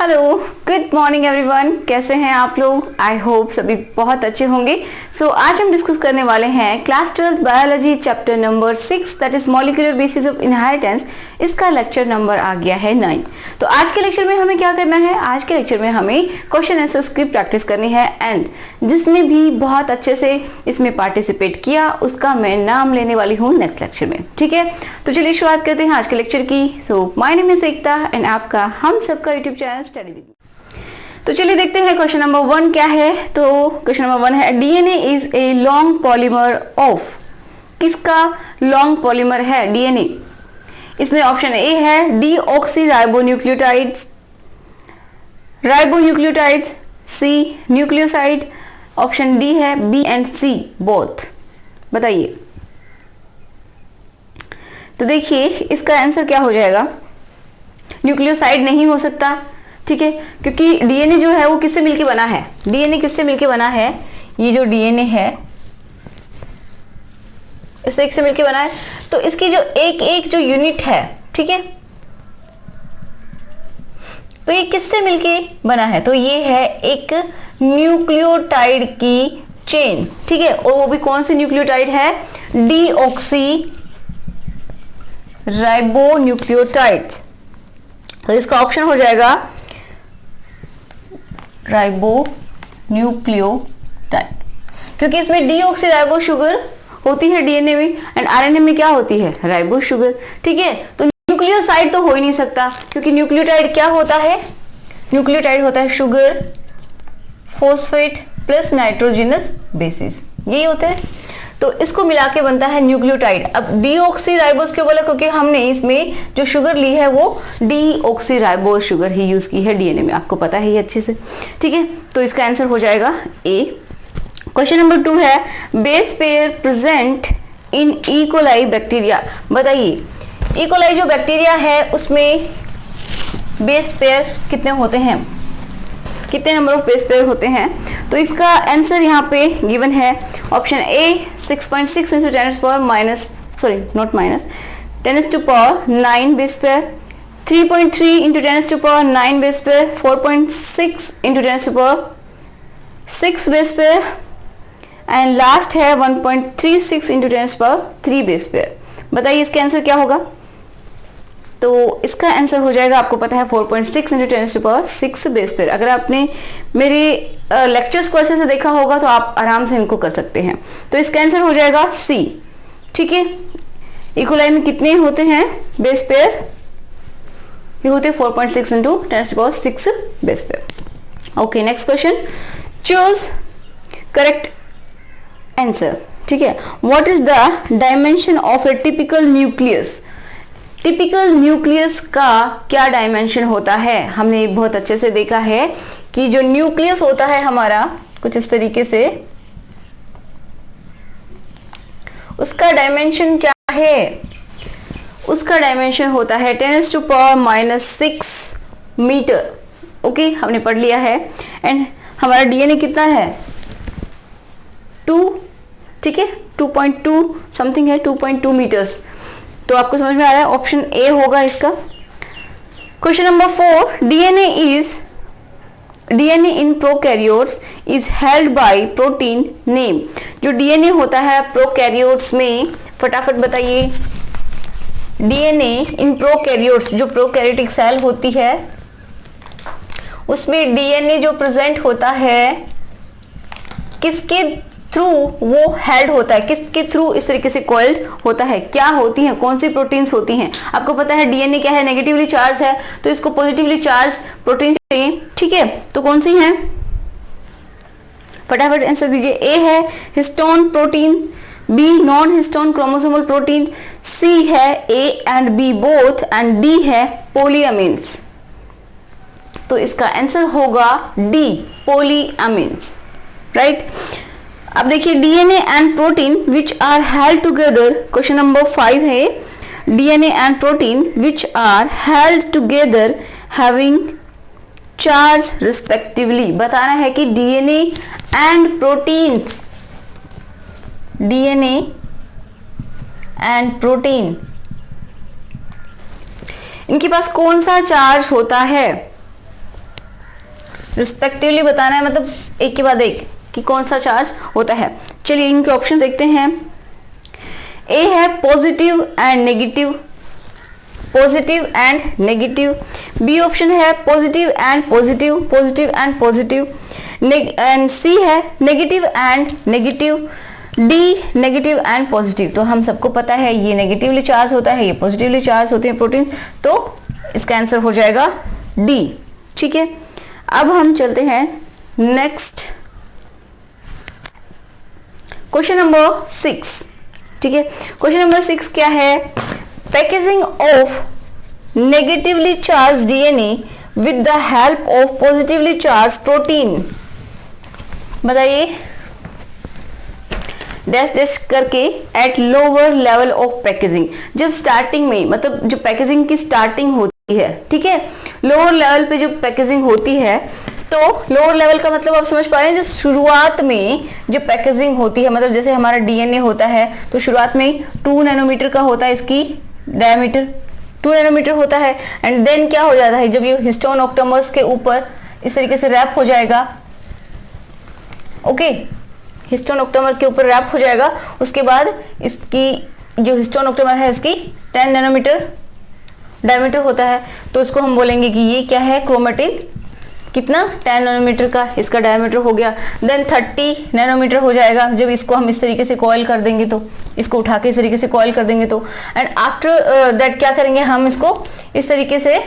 Hello, good morning everyone. कैसे हैं आप लोग? आई होप सभी बहुत अच्छे होंगे। आज हम डिस्कस करने वाले हैं class 12 biology chapter number 6 that is molecular basis of inheritance. इसका लेक्चर नंबर आ गया है 9। तो आज के लेक्चर में हमें क्या करना है? आज के लेक्चर में हमें क्वेश्चन आंसर्स की प्रैक्टिस करनी है एंड जिसने भी बहुत अच्छे से इसमें पार्टिसिपेट किया उसका मैं नाम लेने वाली हूँ नेक्स्ट लेक्चर में। ठीक है, तो चलिए शुरुआत करते हैं आज के लेक्चर की। My name is Ekta and आपका हम सबका यूट्यूब चैनल स्टडी विद। तो चलिए देखते हैं क्वेश्चन नंबर 1 क्या है। तो क्वेश्चन नंबर 1 है DNA is a long polymer of. किसका लॉन्ग पॉलीमर है डीएनए? इसमें ऑप्शन ए है डीऑक्सी राइबोन्यूक्लियोटाइड्स, सी न्यूक्लियोसाइड, ऑप्शन डी है बी एंड सी बोथ। बताइए। तो देखिए इसका आंसर क्या हो जाएगा। न्यूक्लियोसाइड नहीं हो सकता, ठीक है, क्योंकि डीएनए जो है वो किससे मिलके बना है? डीएनए किससे मिलके बना है? ये जो डीएनए है इससे एक से मिलके बना है। तो इसकी जो एक जो यूनिट है, ठीक है, तो ये किससे मिलके बना है? तो ये है एक न्यूक्लियोटाइड की चेन, ठीक है, और वो भी कौन सी न्यूक्लियोटाइड है? Deoxy ribonucleotides. तो इसका ऑप्शन हो जाएगा राइबोन्यूक्लियोटाइड, क्योंकि इसमें डीऑक्सी राइबो शुगर होती है डीएनए में एंड आरएनए में क्या होती है? Ribo sugar. ठीक है, तो न्यूक्लियोसाइड तो हो ही नहीं सकता, क्योंकि न्यूक्लियोटाइड क्या होता है? न्यूक्लियोटाइड होता है sugar, phosphate plus nitrogenous bases, यही होते हैं। तो इसको मिला के बनता है न्यूक्लियोटाइड। अब डीऑक्सी राइबोस क्यों बोला? क्योंकि हमने इसमें जो शुगर ली है वो डीऑक्सी राइबोस शुगर ही यूज की है डीएनए में, आपको पता है ये अच्छे से। ठीक है, तो इसका आंसर हो जाएगा ए। क्वेश्चन नंबर 2 है base pair present in E coli bacteria. बताइए ई कोलाई जो बैक्टीरिया है उसमें बेस पेयर कितने होते हैं? कितने नंबर ऑफ बेस पेयर होते हैं? तो इसका आंसर यहाँ पे गिवन है option A 6.6 into 10 to the power minus, sorry not minus, 10 to the power 9 base pair, 3.3 into 10 to the power 9 base pair, 4.6 into 10 to the power 6 base pair and last है 1.36 into 10 to the power 3 base pair। बताइए इसका answer क्या होगा? तो इसका answer हो जाएगा, आपको पता है 4.6 into 10 to the power 6 base pair. अगर आपने मेरे लेक्चर्स को अच्छे से देखा होगा तो आप आराम से इनको कर सकते हैं। तो इसका आंसर हो जाएगा सी। ठीक है, ई कोलाई में कितने होते हैं बेस पेयर? ये होते हैं 4.6 into 10 to the power 6 base pair. Okay, next question, choose correct answer. ठीक है, what is the dimension of A typical nucleus? Typical nucleus का क्या डायमेंशन होता है? हमने बहुत अच्छे से देखा है कि जो न्यूक्लियस होता है हमारा कुछ इस तरीके से, उसका डायमेंशन क्या है? उसका डायमेंशन होता है 10 to the power -6 metre. Okay, हमने पढ़ लिया है। एंड हमारा डीएनए कितना है? 2, ठीक है, 2.2 समथिंग है, 2.2 मीटर्स। तो आपको समझ में आ रहा है, ऑप्शन ए होगा इसका। Question number 4 DNA in prokaryotes is held by protein name. जो डीएनए होता है प्रोकैरियोट्स में, फटाफट बताइए, डीएनए इन प्रोकैरियोट्स, जो प्रोकैरियोटिक सेल होती है उसमें डीएनए जो प्रेजेंट होता है किसके थ्रू वो हेल्ड होता है? किसके थ्रू इस तरीके से कॉइल्ड होता है? क्या होती हैं? कौन सी प्रोटीन्स होती हैं? आपको पता है डीएनए क्या है? नेगेटिवली चार्ज है, तो इसको पॉजिटिवली चार्ज प्रोटीन चाहिए। ठीक है, तो कौन सी हैं? फटाफट आंसर दीजिए। ए है histone protein, B non histone chromosomal protein, C है A and B both and D है पोलियमिन्स। तो इसका आंसर होगा डी पोलियमिन्स, राइट। अब देखिए DNA and protein which are held together. Question number 5 है DNA and protein which are held together having charge respectively. बताना है कि DNA and proteins, DNA and protein इनके पास कौन सा चार्ज होता है? रिस्पेक्टिवली बताना है, मतलब एक के बाद एक कि कौन सा चार्ज होता है। चलिए इनके ऑप्शन देखते हैं। ए है positive and negative, positive and negative. B option है positive and positive, positive and positive. And C है negative and negative. D negative and positive. तो हम सबको पता है ये नेगेटिवली चार्ज होता है, ये पॉजिटिवली चार्ज होते हैं प्रोटीन, तो इसका आंसर हो जाएगा डी। ठीक है, अब हम चलते हैं नेक्स्ट क्वेश्चन नंबर 6। ठीक है, क्वेश्चन नंबर 6 क्या है? Packaging of negatively charge DNA with the help of positively charge protein. बताइए, डैश डैश करके at lower level of packaging. जब स्टार्टिंग में, मतलब जो पैकेजिंग की स्टार्टिंग होती है, ठीक है, लोअर लेवल पे जो पैकेजिंग होती है, तो लोअर लेवल का मतलब आप समझ पा रहे हैं, जो शुरुआत में जो पैकेजिंग होती है, मतलब जैसे हमारा डीएनए होता है तो शुरुआत में 2 नैनोमीटर का होता है, इसकी डायमीटर 2 नैनोमीटर होता है। एंड देन क्या हो जाता है, जब ये हिस्टोन ऑक्टोमर्स के ऊपर इस तरीके से रैप हो जाएगा, ओके, हिस्टोन ऑक्टोमर के ऊपर रैप हो जाएगा, उसके बाद इसकी जो हिस्टोन ऑक्टोमर है इसकी 10 नैनोमीटर डायमीटर होता है, तो इसको हम बोलेंगे कि ये क्या है, क्रोमेटिन। कितना? 10 नैनोमीटर का इसका डायमीटर हो गया। देन 30 नैनोमीटर हो जाएगा जब इसको हम इस तरीके से कॉइल कर देंगे, तो इसको उठा के इस तरीके से कॉइल कर देंगे तो। एंड आफ्टर दैट क्या करेंगे, हम इसको इस तरीके से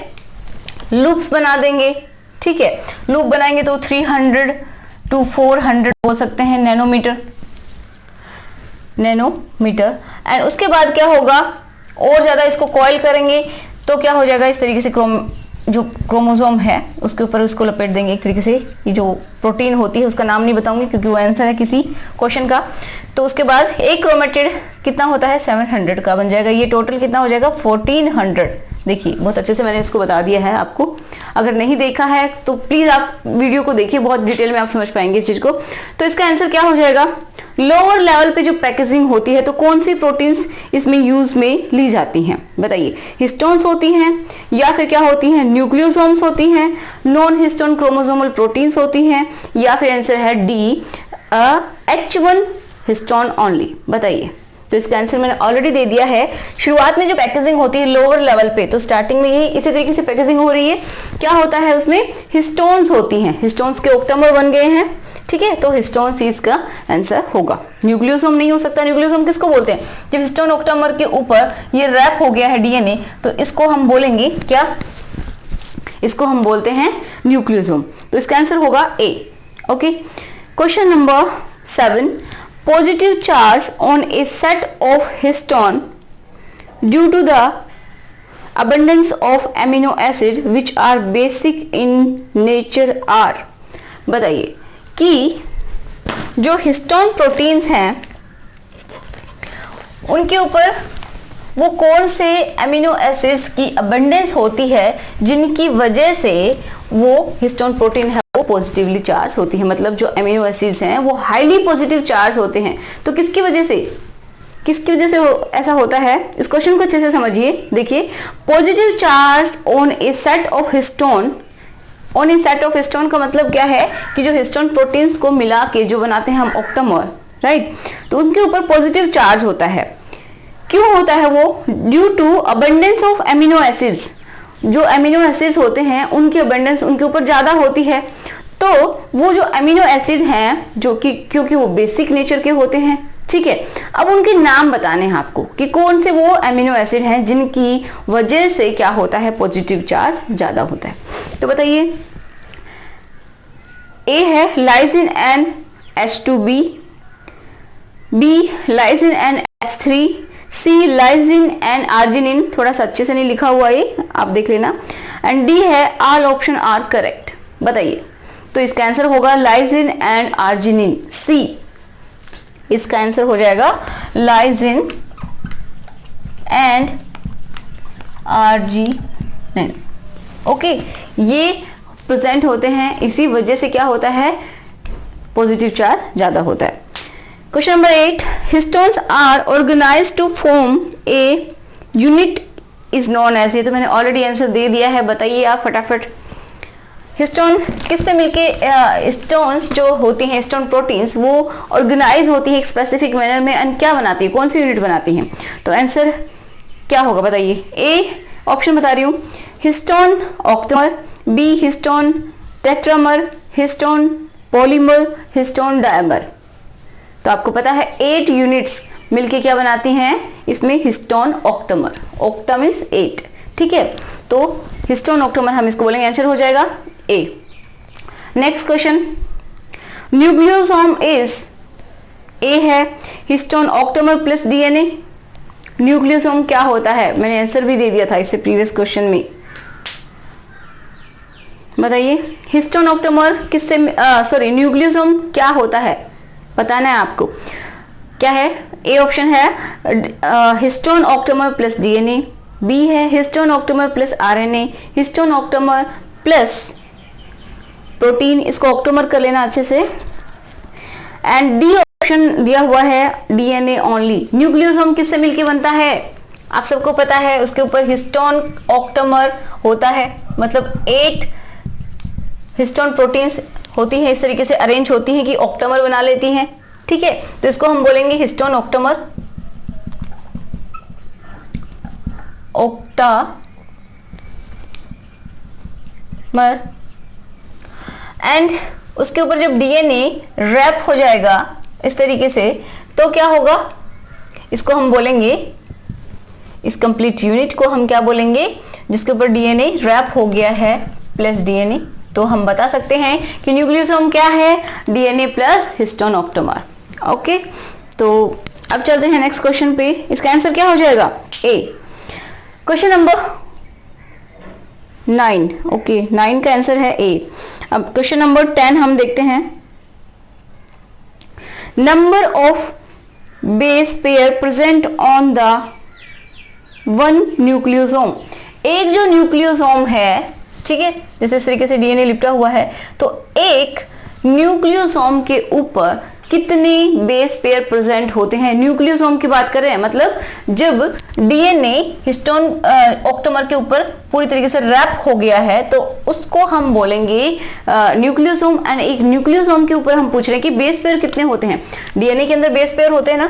लूप्स बना देंगे। ठीक है, लूप बनाएंगे तो 300 to 400 बोल सकते हैं नैनोमीटर। एंड उसके बाद क्या होगा, और ज्यादा इसको कॉइल करेंगे तो क्या हो जाएगा, इस तरीके से जो क्रोमोसोम है उसके ऊपर उसको लपेट देंगे एक तरीके से। ये जो प्रोटीन होती है उसका नाम नहीं बताऊंगी क्योंकि वो आंसर है किसी क्वेश्चन का। तो उसके बाद एक क्रोमेटिड कितना होता है, 700 का बन जाएगा। ये टोटल कितना हो जाएगा, 1400। देखिए बहुत अच्छे से मैंने इसको बता दिया है आपको, अगर नहीं देखा है तो प्लीज आप वीडियो को देखिए, बहुत डिटेल में आप समझ पाएंगे इस चीज को। तो इसका आंसर क्या हो जाएगा, लोअर लेवल पे जो पैकेजिंग होती है तो कौन सी प्रोटीन्स इसमें यूज में ली जाती हैं? बताइए, हिस्टोन्स होती हैं या फिर क्या होती हैं, न्यूक्लियोसोम्स होती हैं, नॉन हिस्टोन क्रोमोसोमल प्रोटीन्स होती हैं, या फिर आंसर है डी H1 हिस्टोन ओनली। बताइए, तो इसका आंसर मैंने ऑलरेडी दे दिया है। शुरुआत में जो पैकेजिंग होती है लोअर लेवल पे, तो स्टार्टिंग में ही इसी तरीके से पैकेजिंग हो रही है। क्या होता है उसमें, हिस्टोन्स होती हैं, हिस्टोन्स के ऑक्टामर बन गए हैं। ठीक है, तो हिस्टोन्स इसका आंसर होगा, न्यूक्लियोसोम नहीं हो सकता। न्यूक्लियोसोम किसको बोलते हैं, जब हिस्टोन ऑक्टामर के ऊपर ये रैप हो गया है डीएनए, तो इसको हम बोलेंगे क्या, इसको हम बोलते हैं न्यूक्लियोसोम। तो इसका आंसर होगा A. Okay, question number 7, positive charge on a set of histone due to the abundance of amino acid which are basic in nature are। बताइए कि जो हिस्टोन प्रोटीन्स हैं उनके ऊपर वो कौन से एमिनो एसिड्स की अबंडेंस होती है जिनकी वजह से वो हिस्टोन प्रोटीन है वो पॉजिटिवली चार्ज होती है। मतलब जो एमिनो एसिड्स हैं वो हाईली पॉजिटिव चार्ज होते हैं। तो किसकी वजह से ऐसा होता है, इस क्वेश्चन को अच्छे से समझिए। देखिए, positive charge on A set of histone, on A set of histone का मतलब क्या है कि जो हिस्टोन प्रोटीन्स को मिला के जो बनाते हैं हम ऑक्टामर, राइट, तो उनके ऊपर पॉजिटिव चार्ज होता है। क्यों होता है वो, due to abundance of amino acids. जो एमिनो एसिड्स होते हैं उनकी अबंडेंस उनके ऊपर ज्यादा होती है। तो वो जो एमिनो एसिड हैं जो कि क्योंकि वो बेसिक नेचर के होते हैं, ठीक है, अब उनके नाम बताने हैं आपको कि कौन से वो एमिनो एसिड हैं जिनकी वजह से क्या होता है, पॉजिटिव चार्ज ज्यादा होता है। तो बताइए, ए है lysine and H2B, B lysine and H3, C lysine and arginine, थोड़ा सा अच्छे से नहीं लिखा हुआ ये, आप देख लेना, एंड डी है ऑल ऑप्शन आर करेक्ट। बताइए, तो इसका आंसर होगा लाइसिन एंड आर्जिनिन, सी। इसका आंसर हो जाएगा लाइसिन एंड आर्जिनिन। ओके, ये प्रेजेंट होते हैं, इसी वजह से क्या होता है, पॉजिटिव चार्ज ज्यादा होता है। Question number 8, histones are organised to form a unit is known as. ये तो मैंने ऑलरेडी आंसर दे दिया है, बताइए आप फटाफट। हिस्टोन किससे मिलके स्टोन्स जो होती हैं, स्टोन प्रोटीन्स, वो ऑर्गेनाइज होती है एक स्पेसिफिक मैनर में एंड क्या बनाती है, कौन सी यूनिट बनाती हैं? तो आंसर क्या होगा बताइए? ए ऑप्शन बता रही हूँ, histone octamer, B histone tetramer, histone polymer, histone dimer. तो आपको पता है 8 यूनिट्स मिलके क्या बनाती हैं इसमें? Histone octamer. ऑक्टा मीन्स 8, ठीक है। तो हिस्टोन ऑक्टेमर हम इसको बोलेंगे, आंसर हो जाएगा ए। नेक्स्ट क्वेश्चन, न्यूक्लियोसोम इज, ए है histone octamer plus DNA. Nucleosome क्या होता है? मैंने आंसर भी दे दिया था इससे प्रीवियस क्वेश्चन में। बताइए हिस्टोन ऑक्टेमर किससे, सॉरी न्यूक्लियोसोम क्या होता है बताना है आपको। क्या है? ए ऑप्शन है histone octamer plus DNA, B है histone octamer plus RNA, histone octamer plus protein, इसको ऑक्टेमर कर लेना अच्छे से, एंड डी ऑप्शन दिया हुआ है डीएनए ओनली। न्यूक्लियोसोम किससे मिलके बनता है? आप सबको पता है, उसके ऊपर हिस्टोन ऑक्टेमर होता है, मतलब 8 हिस्टोन प्रोटीन्स होती है, इस तरीके से अरेंज होती हैं कि ऑक्टेमर बना लेती हैं, ठीक है। तो इसको हम बोलेंगे हिस्टोन ऑक्टेमर, ऑक्टामर। एंड उसके ऊपर जब डीएनए रैप हो जाएगा इस तरीके से, तो क्या होगा? इसको हम बोलेंगे, इस कंप्लीट यूनिट को हम क्या बोलेंगे? जिसके ऊपर डीएनए रैप हो गया है प्लस डीएनए, तो हम बता सकते हैं कि न्यूक्लियोसोम क्या है? DNA plus histone octamer. Okay, तो अब चलते हैं नेक्स्ट क्वेश्चन पे। इसका आंसर क्या हो जाएगा? ए। क्वेश्चन नंबर 9, ओके 9 का आंसर है ए। अब क्वेश्चन नंबर 10 हम देखते हैं। Number of base pair present on the one nucleosome. एक जो न्यूक्लियोसोम है, ठीक है, जैसे इस तरीके से डीएनए लिपटा हुआ है, तो एक न्यूक्लियोसोम के ऊपर कितने बेस पेयर प्रेजेंट होते हैं? न्यूक्लियोसोम की बात कर रहे हैं, मतलब जब डीएनए हिस्टोन ऑक्टेमर के ऊपर पूरी तरीके से रैप हो गया है, तो उसको हम बोलेंगे न्यूक्लियोसोम। एंड एक न्यूक्लियोसोम के ऊपर हम पूछ रहे हैं कि बेस पेयर कितने होते हैं। डीएनए के अंदर बेस पेयर होते हैं ना,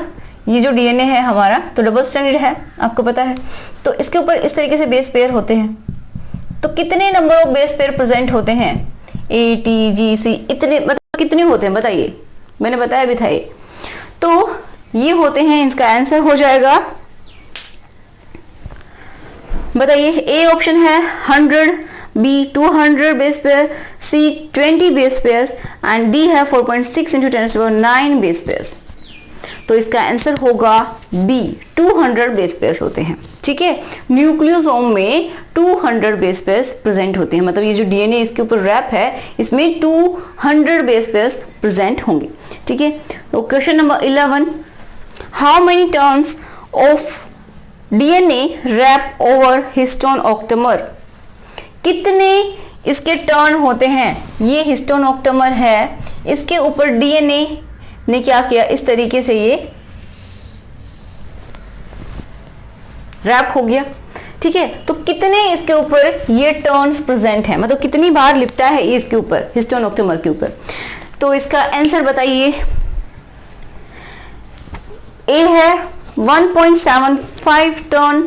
ये जो डीएनए है हमारा तो डबल स्ट्रैंडेड है, आपको पता है, तो इसके ऊपर इस तरीके से बेस पेयर होते हैं। तो कितने number of base pair present होते हैं? ए, टी, जी, सी, इतने, मतलब कितने होते हैं बताइए? मैंने बताया भी था ये। तो ये होते हैं, इसका आंसर हो जाएगा, बताइए। ए ऑप्शन है 100, B 200 base pair, C 20 base pairs and D है 4.6 × 10⁹ बेस पेयर्स। तो इसका आंसर होगा बी, 200 बेस पेयर्स होते हैं, ठीक है। न्यूक्लियोसोम में 200 बेस पेयर्स प्रेजेंट होते हैं, मतलब ये जो डीएनए इसके ऊपर रैप है, इसमें 200 बेस पेयर्स प्रेजेंट होंगे, ठीक है। तो question number 11, how many turns of DNA wrap over histone octamer? कितने इसके टर्न होते हैं? ये हिस्टोन ऑक्टेमर है, इसके ऊपर डीएनए ने क्या किया, इस तरीके से ये रैप हो गया, ठीक है। तो कितने इसके ऊपर ये टर्न्स प्रेजेंट है, मतलब कितनी बार लिपटा है ये इसके ऊपर, हिस्टोन ऑक्टेमर के ऊपर? तो इसका आंसर बताइए। ए है 1.75 टर्न,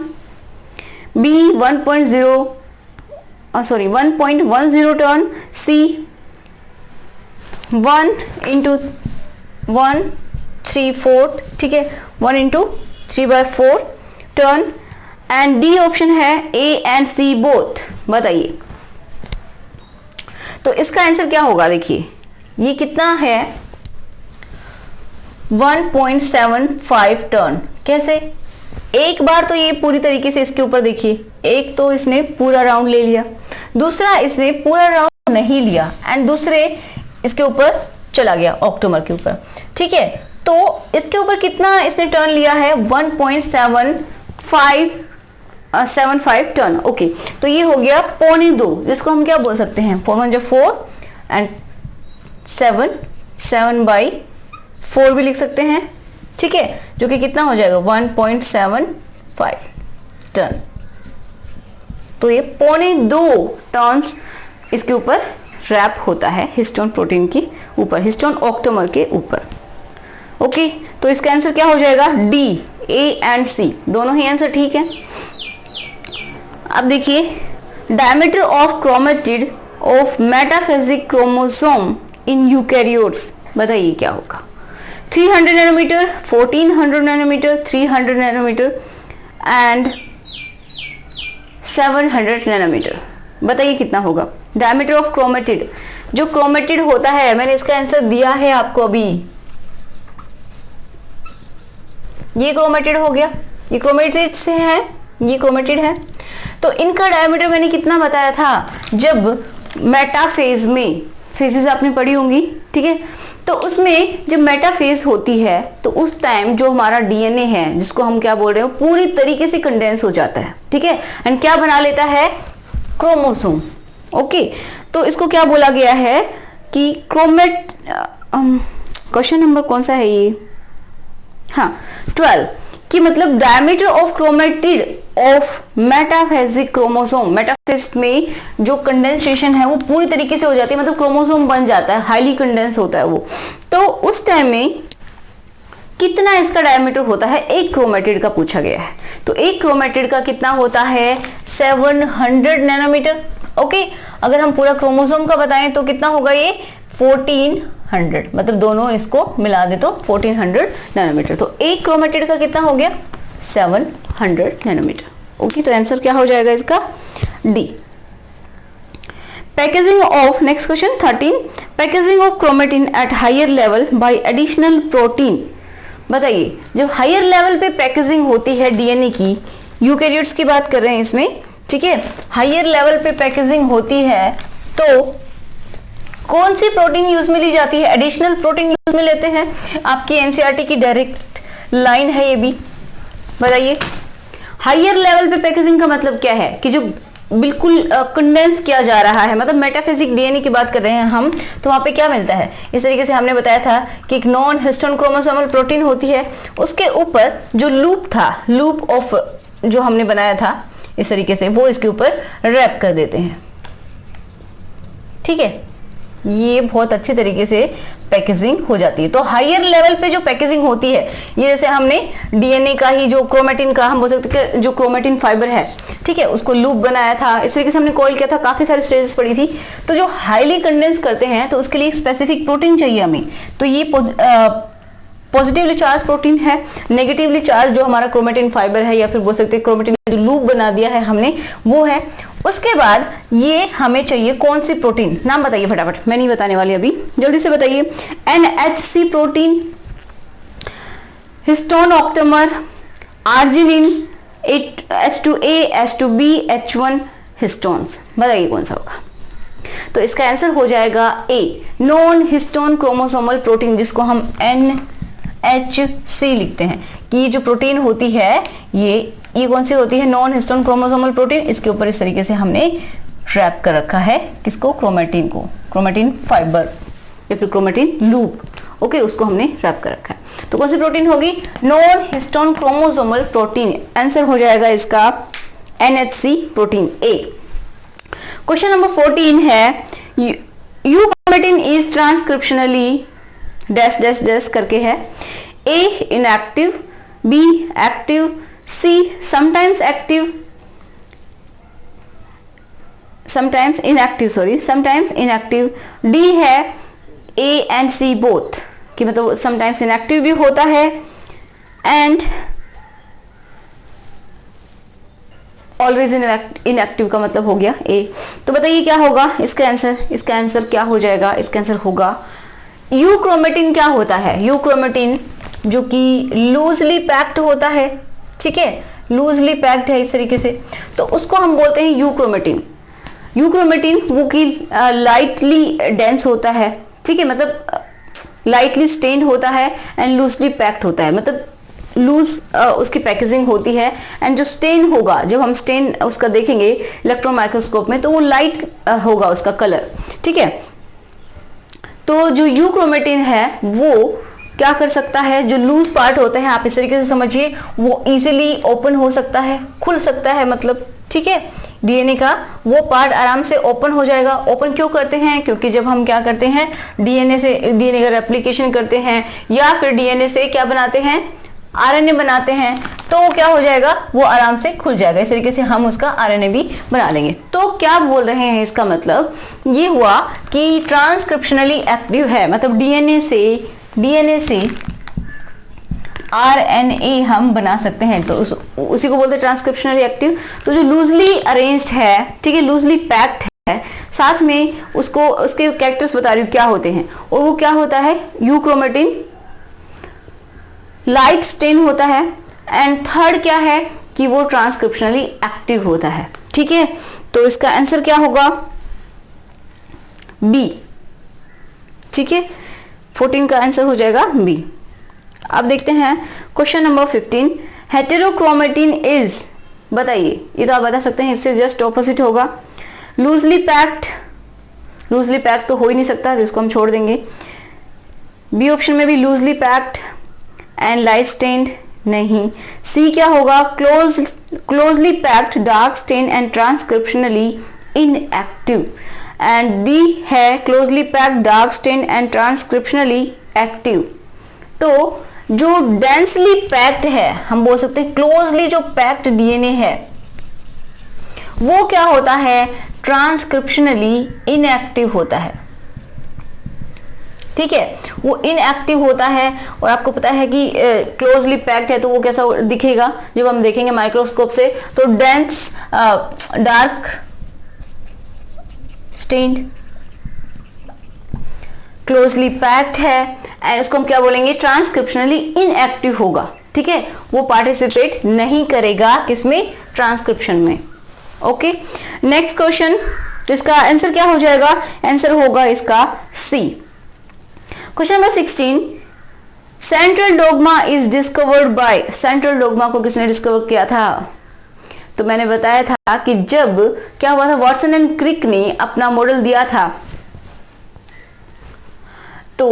बी 1.10 टर्न, सी 1 × 1/3/4, ठीक है, 1 × 3/4 टर्न, एंड डी ऑप्शन है ए एंड सी बोथ। बताइए, तो इसका आंसर क्या होगा? देखिए ये कितना है, 1.75 टर्न। कैसे? एक बार तो ये पूरी तरीके से इसके ऊपर, देखिए एक तो इसने पूरा राउंड ले लिया, दूसरा इसने पूरा राउंड नहीं लिया, एंड दूसरे इसके ऊपर चला गया ऑक्टेमर के ऊपर, ठीक है। तो इसके ऊपर कितना इसने टर्न लिया है? 1.75 टर्न, ओके। तो ये हो गया 1.25, जिसको हम क्या बोल सकते हैं, 4 × 4 एंड 7/4 भी लिख सकते हैं, ठीक है, जो कि कितना हो जाएगा 1.75 टर्न। तो ये 1.25 टर्न्स इसके ऊपर रैप होता है हिस्टोन प्रोटीन के ऊपर, हिस्टोन ऑक्टोमर के ऊपर। ओके, तो इसका आंसर क्या हो जाएगा? डी, ए एंड सी दोनों ही आंसर ठीक है। अब देखिए, diameter of chromatid of metaphasic chromosome in eukaryotes, बताइए क्या होगा? 300 nanometre, 1400 nanometre, 300 nanometre and 700 nanometre. बताइए कितना होगा? डायमीटर ऑफ क्रोमेटिड, जो क्रोमेटिड होता है, मैंने इसका आंसर दिया है आपको अभी, ये क्रोमेटिड हो गया, ये क्रोमेटिड से है, ये क्रोमेटिड है। तो इनका डायमीटर मैंने कितना बताया था? जब मेटाफेज में, फेजेस आपने पढ़ी होंगी, ठीक है, तो उसमें जब मेटाफेज होती है तो उस टाइम जो हमारा डीएनए है, जिसको हम क्या बोल रहे हो, पूरी तरीके से कंडेंस हो जाता है, ठीक है, एंड क्या बना लेता है? क्रोमोसोम। ओके, तो इसको क्या बोला गया है कि क्रोमेट, क्वेश्चन नंबर कौन सा है ये? हाँ, 12, कि मतलब diameter of chromatid of metaphasic chromosome, metaphase में जो कंडेंसेशन है वो पूरी तरीके से हो जाती है, मतलब क्रोमोसोम बन जाता है, हाईली कंडेंस होता है वो। तो उस टाइम में कितना इसका डायमीटर होता है? एक क्रोमेटिड का पूछा गया है, तो एक क्रोमेटिड का कितना होता है? 700 नैनोमीटर। ओके, अगर हम पूरा क्रोमोसोम का बताएं तो कितना होगा ये? 1400, मतलब दोनों इसको मिला दे तो 1400 नैनोमीटर। तो एक क्रोमेटिड का कितना हो गया? 700 नैनोमीटर। ओके, तो आंसर क्या हो जाएगा इसका? D. Packaging of, next question 13, packaging of chromatin at higher level by additional protein. बताइए, जब हायर लेवल पे पैकेजिंग होती है डीएनए की, यूकैरियोट्स की बात कर रहे हैं इसमें, ठीक है, हायर लेवल पे पैकेजिंग होती है तो कौन सी प्रोटीन यूज में ली जाती है? एडिशनल प्रोटीन यूज में लेते हैं। आपकी एनसीईआरटी की डायरेक्ट लाइन है ये भी। बताइए, हायर लेवल पे पैकेजिंग का मतलब क्या है? कि जो बिल्कुल कंडेंस किया जा रहा है, मतलब मेटाफेजिक डीएनए की बात कर रहे हैं हम, तो वहां पे क्या मिलता है? इस तरीके से हमने बताया था कि एक नॉन हिस्टोन क्रोमोसोमल प्रोटीन होती है, उसके ऊपर जो लूप था, लूप ऑफ जो हमने बनाया था इस तरीके से, वो इसके ऊपर रैप कर देते हैं। ठीक है, ये बहुत अच्छे तरीके से पैकेजिंग हो जाती है। तो हायर लेवल पे जो पैकेजिंग होती है, ये जैसे हमने डीएनए का ही जो क्रोमेटिन का, हम बोल सकते हैं जो क्रोमेटिन फाइबर है, ठीक है, उसको लूप बनाया था, इस तरीके से हमने कॉइल किया था, काफी सारी स्टेजेस पड़ी थी। तो जो हाईली कंडेंस करते हैं तो उसके लिए स्पेसिफिक प्रोटीन चाहिए हमें। तो ये पॉजिटिवली चार्ज प्रोटीन है, नेगेटिवली चार्ज जो हमारा क्रोमेटिन फाइबर है, या फिर बोल सकते हैं क्रोमेटिन जो लूप बना दिया है हमने, वो है। उसके बाद ये हमें चाहिए कौन सी प्रोटीन? नाम बताइए फटाफट, मैं नहीं बताने वाली अभी, जल्दी से बताइए। NHC protein, histone octamer, arginine, H2A, H2B, H1 histones. बताइए कौन सा होगा? तो इसका आंसर हो जाएगा ए, नॉन हिस्टोन क्रोमोसोमल प्रोटीन, जिसको हम NHC लिखते हैं। कि ये जो प्रोटीन होती है, ये कौन सी होती है? Non histone chromosomal protein. इसके ऊपर इस तरीके से हमने रैप कर रखा है किसको? क्रोमेटिन को, क्रोमेटिन फाइबर या फिर क्रोमेटिन लूप। ओके, उसको हमने रैप कर रखा है। तो कौन सी प्रोटीन होगी? Non histone chromosomal protein. Answer हो जाएगा इसका NHC protein, A. Question number 14 है, euchromatin is transcriptionally dash dash dash करके है। A inactive, B active, C sometimes active, sometimes inactive, sorry sometimes inactive, D है ए एंड सी बोथ, कि मतलब sometimes inactive भी होता है एंड ऑलवेज इनएक्टिव का मतलब हो गया ए। तो बताइए क्या होगा इसका आंसर? इसका आंसर क्या हो जाएगा? इसका आंसर होगा यूक्रोमेटिन। क्या होता है? यूक्रोमेटिन जो कि लूजली पैक्ड होता है, ठीक है, लूजली पैक्ड है इस तरीके से, तो उसको हम बोलते हैं यूक्रोमेटिन। यूक्रोमेटिन वो की लाइटली डेंस होता है, ठीक है, मतलब लाइटली स्टेन्ड होता है एंड लूजली पैक्ड होता है, मतलब लूज उसकी पैकेजिंग होती है। एंड जो स्टेन होगा, जब हम स्टेन उसका देखेंगे इलेक्ट्रॉन माइक्रोस्कोप में, तो वो लाइट होगा उसका कलर, ठीक है। तो जो यूक्रोमेटिन है वो क्या कर सकता है? जो लूज पार्ट होता है, आप इस तरीके से समझिए, वो इजीली ओपन हो सकता है, खुल सकता है, मतलब ठीक है, डीएनए का, वो पार्ट आराम से ओपन हो जाएगा। ओपन क्यों करते हैं? क्योंकि जब हम क्या करते हैं, डीएनए का रेप्लिकेशन करते हैं या फिर डीएनए से क्या बनाते हैं, आरएनए बनाते हैं, तो क्या हो जाएगा, वो आराम से खुल जाएगा। इस तरीके से हम उसका आरएनए भी बना लेंगे। तो क्या बोल रहे हैं, इसका मतलब ये हुआ कि ट्रांसक्रिप्शनली एक्टिव है, मतलब डीएनए से आरएनए हम बना सकते हैं, तो उसी को बोलते हैं ट्रांसक्रिप्शनली एक्टिव। तो जो लूजली अरेंज्ड है, ठीक है, लूजली पैक्ड है, साथ में उसके कैरेक्टर्स बता रही हूँ क्या होते हैं, और वो क्या होता है, यूक्रोमेटिन, लाइट स्टेन होता है, एंड थर्ड क्या है कि वो ट्रांसक्रिप्शनली एक्टिव होता है। ठीक है, तो इसका आंसर क्या होगा, बी। ठीक है, 14 का आंसर हो जाएगा बी। अब देखते हैं क्वेश्चन नंबर 15, हेटेरोक्रोमेटिन इज, बताइए, ये तो आप बता सकते हैं, इससे जस्ट ऑपोजिट होगा। लूजली पैक्ड तो हो ही नहीं सकता, तो इसको हम छोड़ देंगे। बी ऑप्शन में भी loosely packed and light stained नहीं। सी क्या होगा, closely packed, dark stain and transcriptionally inactive. And D है closely packed, dark stain and transcriptionally active. तो जो डेंसली पैक्ड है, हम बोल सकते हैं क्लोजली जो पैक्ड डीएनए है, वो क्या होता है, ट्रांसक्रिप्शनली इनएक्टिव होता है। ठीक है, वो इनएक्टिव होता है, और आपको पता है कि क्लोजली पैक्ड है तो वो कैसा दिखेगा, जब हम देखेंगे माइक्रोस्कोप से, तो dense, dark stained, closely packed है, एंड उसको हम क्या बोलेंगे, ट्रांसक्रिप्शनली इनएक्टिव होगा। ठीक है, वो पार्टिसिपेट नहीं करेगा किसमें, ट्रांसक्रिप्शन में। ओके, नेक्स्ट क्वेश्चन, तो इसका आंसर क्या हो जाएगा, आंसर होगा इसका C. Question number 16, central dogma is discovered by, central dogma को किसने डिस्कवर किया था, तो मैंने बताया था कि जब क्या हुआ था, वॉटसन एंड क्रिक ने अपना मॉडल दिया था, तो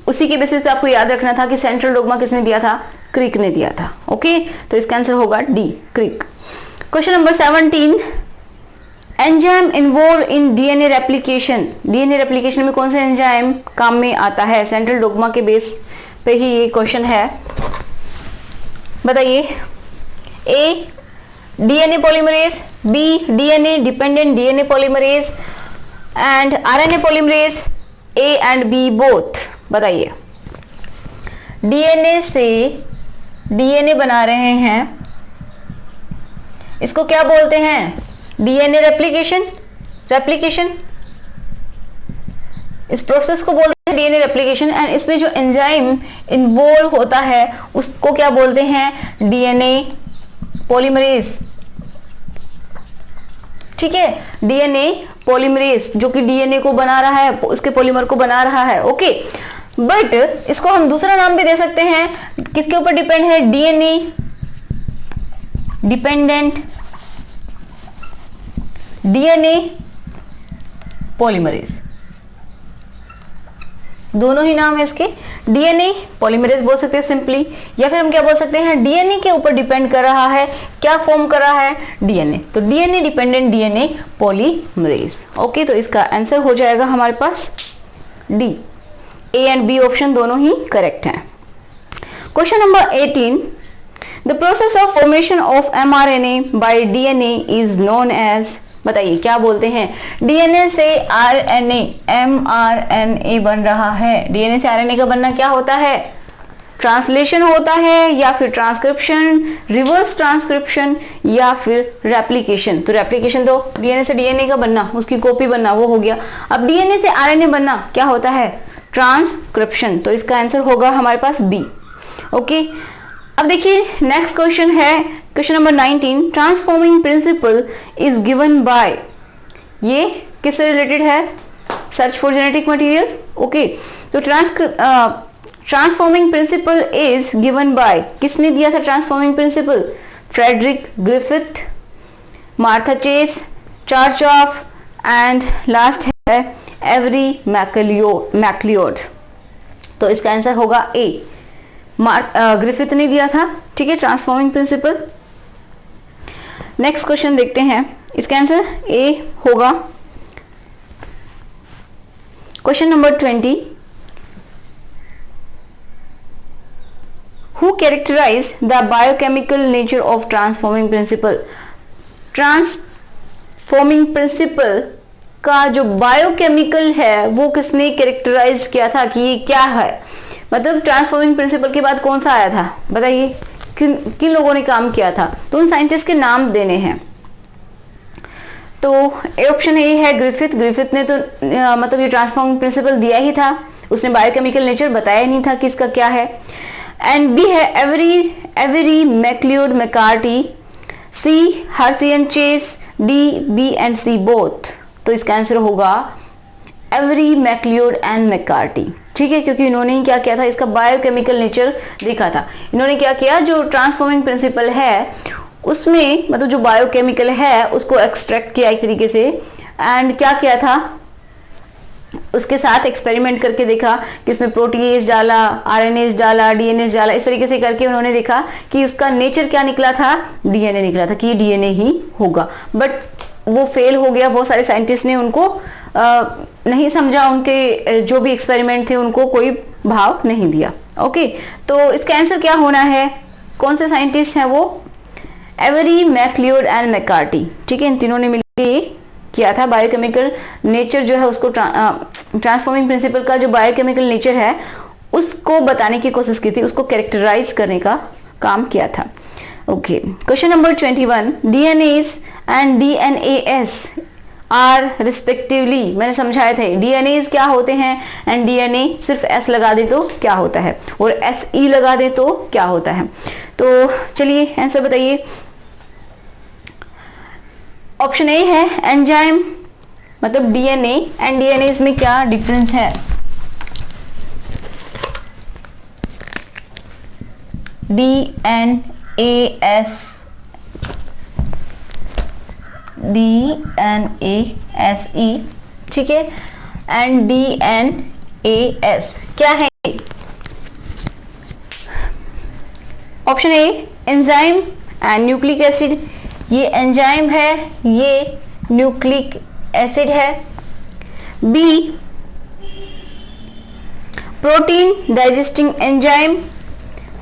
उसी के बेसिस पे आपको याद रखना था कि सेंट्रल डोग्मा किसने दिया था, क्रिक ने दिया था। ओके, तो इसका आंसर होगा D, Crick. Question number 17, enzyme involve in DNA replication, DNA replication में कौन सा एंजाइम काम में आता है, सेंट्रल डोग्मा के बेस पे ही ये क्वेश्चन है, बताइए। A DNA polymerase, B DNA dependent DNA polymerase, and RNA polymerase, A and B both, बताइए। डीएनए से डीएनए बना रहे हैं, इसको क्या बोलते हैं, डीएनए रेप्लिकेशन, इस प्रोसेस को बोलते हैं डीएनए रेप्लिकेशन। एंड इसमें जो एंजाइम इन्वॉल्व होता है उसको क्या बोलते हैं, डीएनए पॉलीमरेज। ठीक है, डीएनए पॉलीमरेज जो कि डीएनए को बना रहा है, उसके पॉलीमर को बना रहा है। ओके, बट इसको हम दूसरा नाम भी दे सकते हैं, किसके ऊपर डिपेंड है, डीएनए डिपेंडेंट डीएनए पॉलीमरेज, दोनों ही नाम है इसके। डीएनए पॉलीमरेज बोल सकते हैं सिंपली, या फिर हम क्या बोल सकते हैं, डीएनए के ऊपर डिपेंड कर रहा है, क्या फॉर्म कर रहा है, डीएनए, तो DNA dependent DNA polymerase. Okay, तो इसका आंसर हो जाएगा हमारे पास D. A and B option दोनों ही करेक्ट हैं। Question number 18, the process of formation of mRNA by DNA is known as, बताइए क्या बोलते हैं, डीएनए से आरएनए, एमआरएनए बन रहा है, डीएनए से आरएनए का बनना क्या होता है, ट्रांसलेशन होता है, या फिर ट्रांसक्रिप्शन, रिवर्स ट्रांसक्रिप्शन, या फिर रेप्लिकेशन। तो रेप्लिकेशन तो डीएनए से डीएनए का बनना, उसकी कॉपी बनना, वो हो गया। अब डीएनए से आरएनए बनना क्या होता है, ट्रांसक्रिप्शन, तो इसका आंसर होगा हमारे पास बी। ओके, अब देखिए नेक्स्ट क्वेश्चन है, question number 19, transforming principle is given by, ये किससे रिलेटेड है, search for genetic material. Okay, तो transforming principle is given by, किसने दिया था transforming principle, Frederick Griffith, Martha Chase, Chargaff, and last है एवरी मैक्लियोड। तो इसका आंसर होगा ए, ग्रिफिथ ने दिया था। ठीक है, ट्रांसफॉर्मिंग प्रिंसिपल। नेक्स्ट क्वेश्चन देखते हैं, इसका आंसर ए होगा। Question number 20, who characterise the biochemical nature of transforming principle. Transforming principle का जो बायोकेमिकल है वो किसने कैरेक्टराइज किया था कि ये क्या है, मतलब ट्रांसफॉर्मिंग प्रिंसिपल के बाद कौन सा आया था, बताइए किन लोगों ने काम किया था। तो उन साइंटिस्ट के नाम देने हैं। तो ऑप्शन ए है ग्रिफिथ। ग्रिफिथ ने तो मतलब ये ट्रांसफॉर्मिंग प्रिंसिपल दिया ही था, उसने बायोकेमिकल नेचर बताया नहीं था कि इसका क्या है। एंड बी है Avery MacLeod McCarty. C Hershey and Chase. D B and C both. तो इसका आंसर होगा एवरी मैक्लियोड एंड मैकार्टी। ठीक है, क्योंकि इन्होंने ही क्या किया था, इसका बायोकेमिकल नेचर देखा था। इन्होंने क्या किया, जो ट्रांसफॉर्मिंग प्रिंसिपल है उसमें मतलब जो बायोकेमिकल है उसको एक्सट्रैक्ट किया एक तरीके से, एंड क्या किया था, उसके साथ एक्सपेरिमेंट करके देखा कि इसमें प्रोटीएज डाला, आरएनएज डाला, डीएनएज डाला, इस तरीके से करके उन्होंने देखा कि उसका नेचर क्या निकला था, डीएनए निकला था, कि ये डीएनए ही होगा। बट वो फेल हो गया, बहुत सारे साइंटिस्ट ने उनको नहीं समझा, उनके जो भी एक्सपेरिमेंट थे उनको कोई भाव नहीं दिया। ओके, तो इसका आंसर क्या होना है, कौन से साइंटिस्ट हैं वो, एवरी मैक्लियोड एंड मैकार्टी। ठीक है, इन तीनों ने मिलकर किया था बायोकेमिकल नेचर जो है उसको ट्रांसफॉर्मिंग प्रिंसिपल का जो बायोकेमिकल नेचर है उसको बताने की कोशिश की थी, उसको कैरेक्टराइज करने का काम किया था। Okay, question number 21, DNase and DNase are respectively. मैंने समझाया था डीएनएस क्या होते हैं एंड डीएनए सिर्फ एस लगा दे तो क्या होता है और एस ई लगा दे तो क्या होता है। तो चलिए आंसर बताइए। ऑप्शन ए है एंजाइम, मतलब डीएनए एंड डीएनएस में क्या डिफरेंस है। डीएनएस डीएनएसई, ठीक है, एंड डीएनएस क्या है। Option A enzyme and nucleic acid, ये एंजाइम है, ये न्यूक्लिक एसिड है। बी प्रोटीन डाइजेस्टिंग एंजाइम,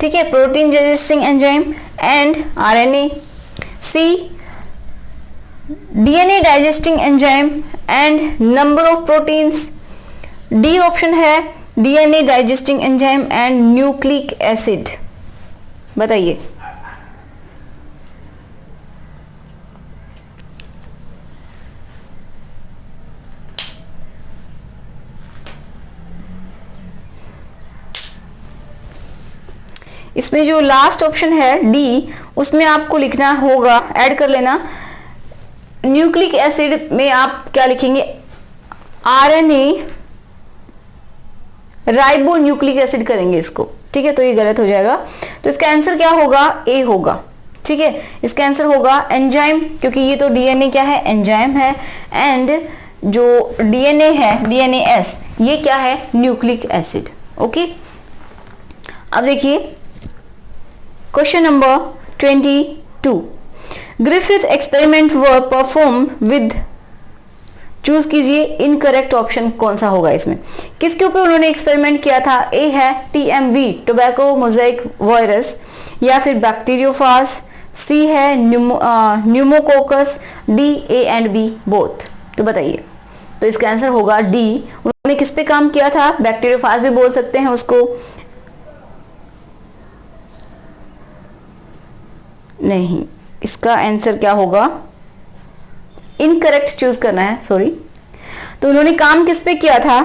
ठीक है, protein digesting enzyme and RNA. C DNA digesting enzyme and number of proteins. D option है DNA digesting enzyme and nucleic acid. बताइए। इसमें जो लास्ट ऑप्शन है डी, उसमें आपको लिखना होगा, ऐड कर लेना, न्यूक्लिक एसिड में आप क्या लिखेंगे, आरएनए राइबो न्यूक्लिक एसिड करेंगे इसको। ठीक है, तो ये गलत हो जाएगा। तो इसका आंसर क्या होगा, ए होगा। ठीक है, इसका आंसर होगा एंजाइम, क्योंकि ये तो डीएनए क्या है, एंजाइम है, एंड जो डीएनए है डीएनएस ये क्या है, न्यूक्लिक एसिड। ओके, अब देखिए question number 22, Griffith experiment were perform with, choose कीजिए इनकरेक्ट ऑप्शन कौन सा होगा इसमें, किसके ऊपर उन्होंने एक्सपेरिमेंट किया था। ए है टीएमवी टोबैको मोज़ेक वायरस, या फिर बैक्टीरियोफाज। सी है pneumococcus. D A and B both. तो बताइए। तो इसका आंसर होगा डी। उन्होंने किस पे काम किया था, बैक्टीरियोफाज भी बोल सकते हैं उसको, नहीं, इसका आंसर क्या होगा, इनकरेक्ट चूज करना है, सॉरी। तो उन्होंने काम किस पे किया था,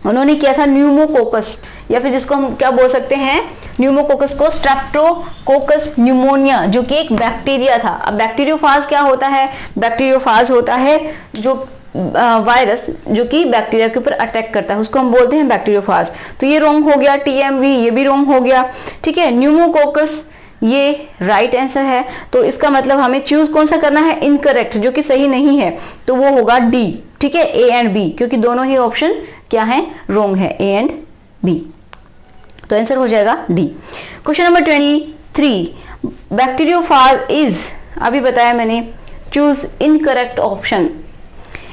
उन्होंने किया था न्यूमोकोकस, या फिर जिसको हम क्या बोल सकते हैं, न्यूमोकोकस को स्ट्रेप्टोकोकस न्यूमोनिया, जो कि एक बैक्टीरिया था। अब बैक्टीरियोफाज क्या होता है, बैक्टीरियोफाज होता है जो वायरस जो कि बैक्टीरिया के ऊपर अटैक करता है, उसको हम बोलते हैं बैक्टीरियोफाज। तो ये रॉन्ग हो गया, टीएमवी ये भी रॉन्ग हो गया। ठीक है, न्यूमोकोकस ये राइट आंसर है। तो इसका मतलब हमें चूज कौन सा करना है, इनकरेक्ट, जो कि सही नहीं है, तो वो होगा डी। ठीक है, ए एंड बी, क्योंकि दोनों ही ऑप्शन क्या है, रॉन्ग है, ए एंड बी। तो आंसर हो जाएगा D. Question number 23, bacteriophage is, अभी बताया मैंने, चूज इनकरेक्ट ऑप्शन।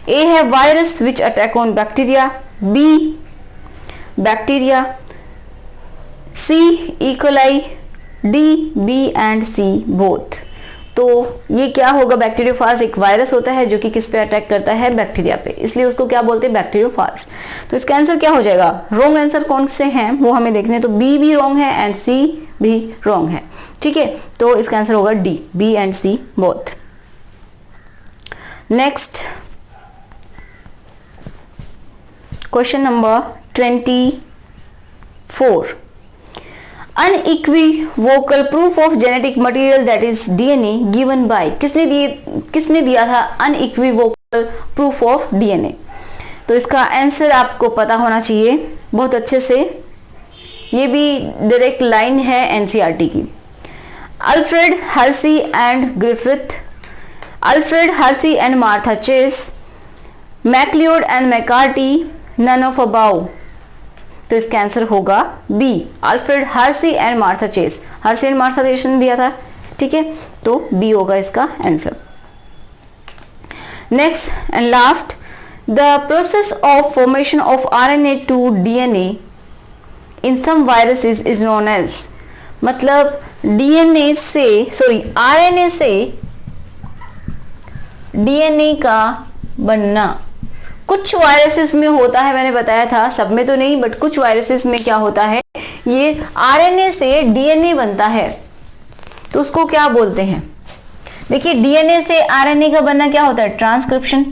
ए है virus which attack on bacteria, B bacteria, C E coli, D B and C both. तो ये क्या होगा, बैक्टीरियोफाज एक वायरस होता है जो कि किस पे अटैक करता है, बैक्टीरिया पे, इसलिए उसको क्या बोलते हैं, बैक्टीरियोफाज। तो इसका आंसर क्या हो जाएगा, रॉन्ग आंसर कौन से हैं वो हमें देखने, तो बी भी रॉन्ग है एंड सी भी रॉन्ग है, ठीक है। तो इसका आंसर होगा D, B and C both. Next question number 24, unequivocal proof of genetic material that is DNA given by, किसने दिया था unequivocal proof of DNA। तो इसका आंसर आपको पता होना चाहिए बहुत अच्छे से, ये भी डायरेक्ट लाइन है एनसीईआरटी की। Alfred Hershey and Griffith, Alfred Hershey and Martha Chase, MacLeod and McCarty, none of above. तो इसका आंसर होगा B, Alfred Hershey and Martha Chase, Hershey and Martha Chase ने दिया था, ठीक है, तो बी होगा इसका answer. Next and last, the process of formation of RNA to DNA in some viruses is known as, मतलब डीएनए से सॉरी आरएनए से डीएनए का बनना कुछ वायरसेस में होता है, मैंने बताया था, सब में तो नहीं बट कुछ वायरसेस में क्या होता है, ये आरएनए से डीएनए बनता है, तो उसको क्या बोलते हैं। देखिए डीएनए से आरएनए का बनना क्या होता है, ट्रांसक्रिप्शन,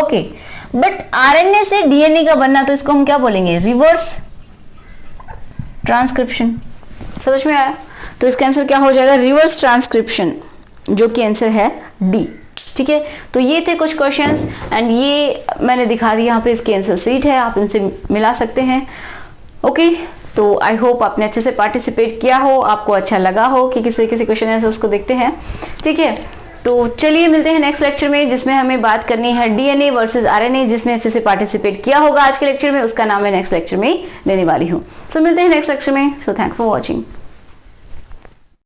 ओके, बट आरएनए से डीएनए का बनना तो इसको हम क्या बोलेंगे, रिवर्स ट्रांसक्रिप्शन। समझ में आया, तो इसका आंसर क्या हो जाएगा, रिवर्स ट्रांसक्रिप्शन, जो कि आंसर है डी, ठीक है। तो ये थे कुछ क्वेश्चंस एंड ये मैंने दिखा दिया, यहाँ पे इसकी आंसर सीट है, आप इनसे मिला सकते हैं, ओके। तो आई होप आपने अच्छे से पार्टिसिपेट किया हो, आपको अच्छा लगा हो कि किसी क्वेश्चन आंसर्स को देखते हैं, ठीक है। तो चलिए मिलते हैं नेक्स्ट लेक्चर में, जिसमें हमें बात करनी है डीएनए वर्सेस आरएनए। जिसने अच्छे से पार्टिसिपेट किया होगा आज के लेक्चर में, उसका नाम मैं नेक्स्ट लेक्चर में लेने वाली हूँ। सो मिलते हैं नेक्स्ट लेक्चर में, सो थैंक्स फॉर वॉचिंग।